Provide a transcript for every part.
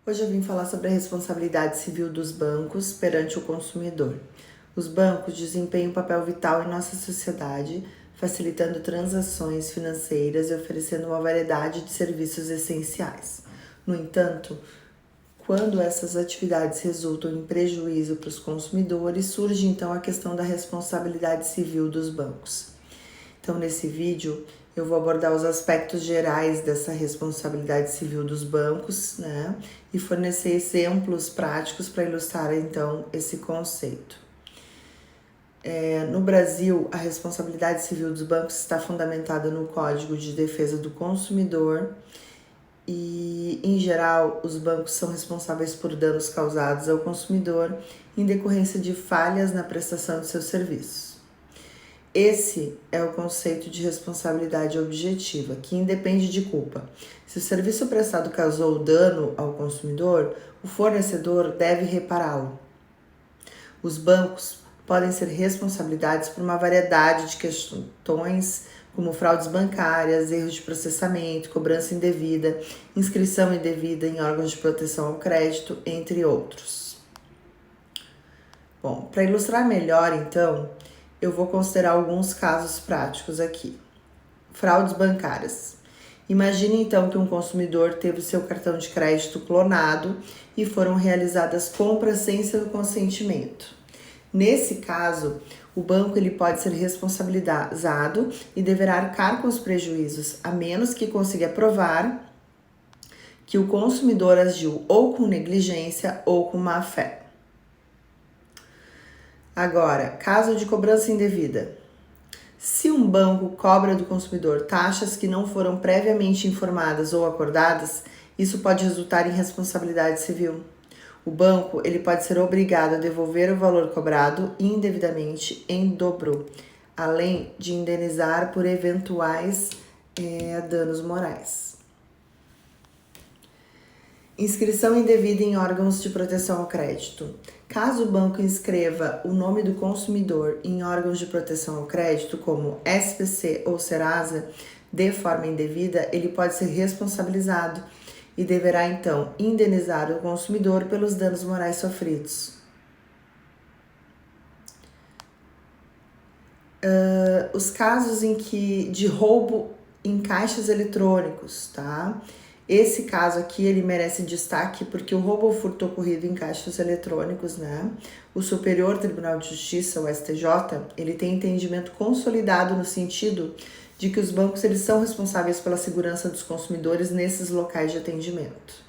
Hoje eu vim falar sobre a responsabilidade civil dos bancos perante o consumidor. Os bancos desempenham um papel vital em nossa sociedade, facilitando transações financeiras e oferecendo uma variedade de serviços essenciais. No entanto, quando essas atividades resultam em prejuízo para os consumidores, surge então a questão da responsabilidade civil dos bancos. Então, nesse vídeo, eu vou abordar os aspectos gerais dessa responsabilidade civil dos bancos, né? E fornecer exemplos práticos para ilustrar, então, esse conceito. No Brasil, a responsabilidade civil dos bancos está fundamentada no Código de Defesa do Consumidor e, em geral, os bancos são responsáveis por danos causados ao consumidor em decorrência de falhas na prestação de seus serviços. Esse é o conceito de responsabilidade objetiva, que independe de culpa. Se o serviço prestado causou dano ao consumidor, o fornecedor deve repará-lo. Os bancos podem ser responsabilizados por uma variedade de questões, como fraudes bancárias, erros de processamento, cobrança indevida, inscrição indevida em órgãos de proteção ao crédito, entre outros. Bom, para ilustrar melhor, então, eu vou considerar alguns casos práticos aqui. Fraudes bancárias. Imagine então que um consumidor teve seu cartão de crédito clonado e foram realizadas compras sem seu consentimento. Nesse caso, o banco ele pode ser responsabilizado e deverá arcar com os prejuízos, a menos que consiga provar que o consumidor agiu ou com negligência ou com má fé. Agora, caso de cobrança indevida. Se um banco cobra do consumidor taxas que não foram previamente informadas ou acordadas, isso pode resultar em responsabilidade civil. O banco ele pode ser obrigado a devolver o valor cobrado indevidamente em dobro, além de indenizar por eventuais danos morais. Inscrição indevida em órgãos de proteção ao crédito. Caso o banco inscreva o nome do consumidor em órgãos de proteção ao crédito, como SPC ou Serasa, de forma indevida, ele pode ser responsabilizado e deverá, então, indenizar o consumidor pelos danos morais sofridos. Os casos de roubo em caixas eletrônicos, tá? Esse caso aqui, ele merece destaque porque o roubo ou furto ocorrido em caixas eletrônicos, né? O Superior Tribunal de Justiça, o STJ, ele tem entendimento consolidado no sentido de que os bancos eles são responsáveis pela segurança dos consumidores nesses locais de atendimento.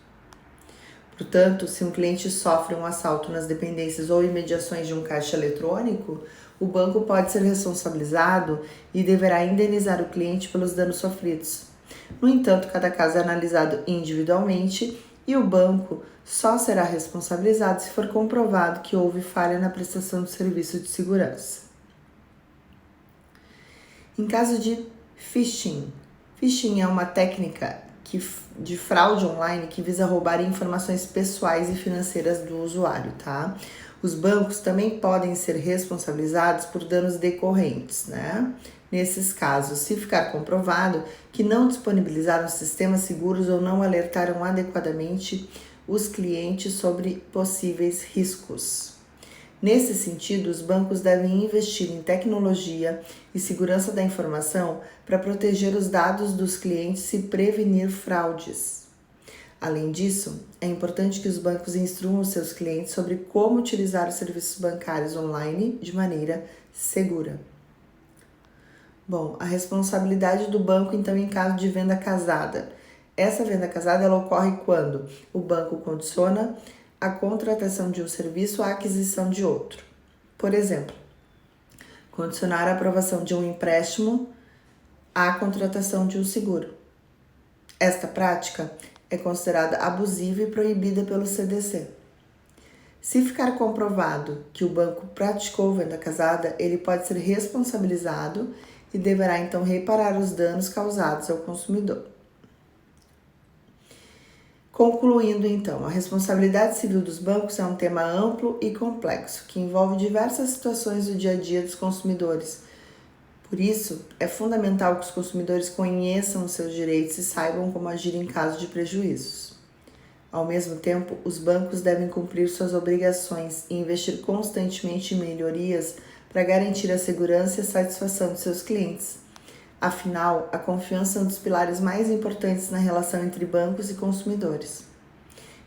Portanto, se um cliente sofre um assalto nas dependências ou imediações de um caixa eletrônico, o banco pode ser responsabilizado e deverá indenizar o cliente pelos danos sofridos. No entanto, cada caso é analisado individualmente e o banco só será responsabilizado se for comprovado que houve falha na prestação do serviço de segurança. Em caso de phishing. Phishing é uma técnica de fraude online que visa roubar informações pessoais e financeiras do usuário, tá? Os bancos também podem ser responsabilizados por danos decorrentes, né? Nesses casos, se ficar comprovado que não disponibilizaram sistemas seguros ou não alertaram adequadamente os clientes sobre possíveis riscos. Nesse sentido, os bancos devem investir em tecnologia e segurança da informação para proteger os dados dos clientes e prevenir fraudes. Além disso, é importante que os bancos instruam os seus clientes sobre como utilizar os serviços bancários online de maneira segura. Bom, a responsabilidade do banco, então, em caso de venda casada. Essa venda casada ela ocorre quando o banco condiciona a contratação de um serviço à aquisição de outro. Por exemplo, condicionar a aprovação de um empréstimo à contratação de um seguro. Esta prática é considerada abusiva e proibida pelo CDC. Se ficar comprovado que o banco praticou venda casada, ele pode ser responsabilizado e deverá então reparar os danos causados ao consumidor. Concluindo então, a responsabilidade civil dos bancos é um tema amplo e complexo, que envolve diversas situações do dia a dia dos consumidores. Por isso, é fundamental que os consumidores conheçam os seus direitos e saibam como agir em caso de prejuízos. Ao mesmo tempo, os bancos devem cumprir suas obrigações e investir constantemente em melhorias para garantir a segurança e a satisfação de seus clientes. Afinal, a confiança é um dos pilares mais importantes na relação entre bancos e consumidores.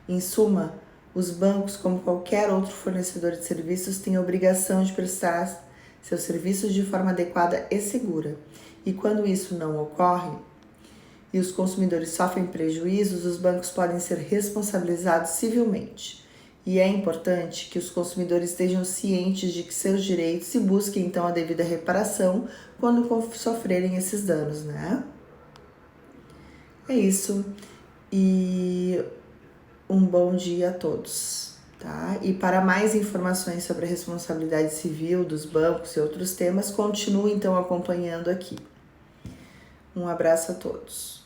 Em suma, os bancos, como qualquer outro fornecedor de serviços, têm a obrigação de prestar seus serviços de forma adequada e segura. E quando isso não ocorre e os consumidores sofrem prejuízos, os bancos podem ser responsabilizados civilmente. E é importante que os consumidores estejam cientes de que seus direitos e busquem então a devida reparação quando sofrerem esses danos, né? É isso. E um bom dia a todos, tá? E para mais informações sobre a responsabilidade civil dos bancos e outros temas, continue então acompanhando aqui. Um abraço a todos.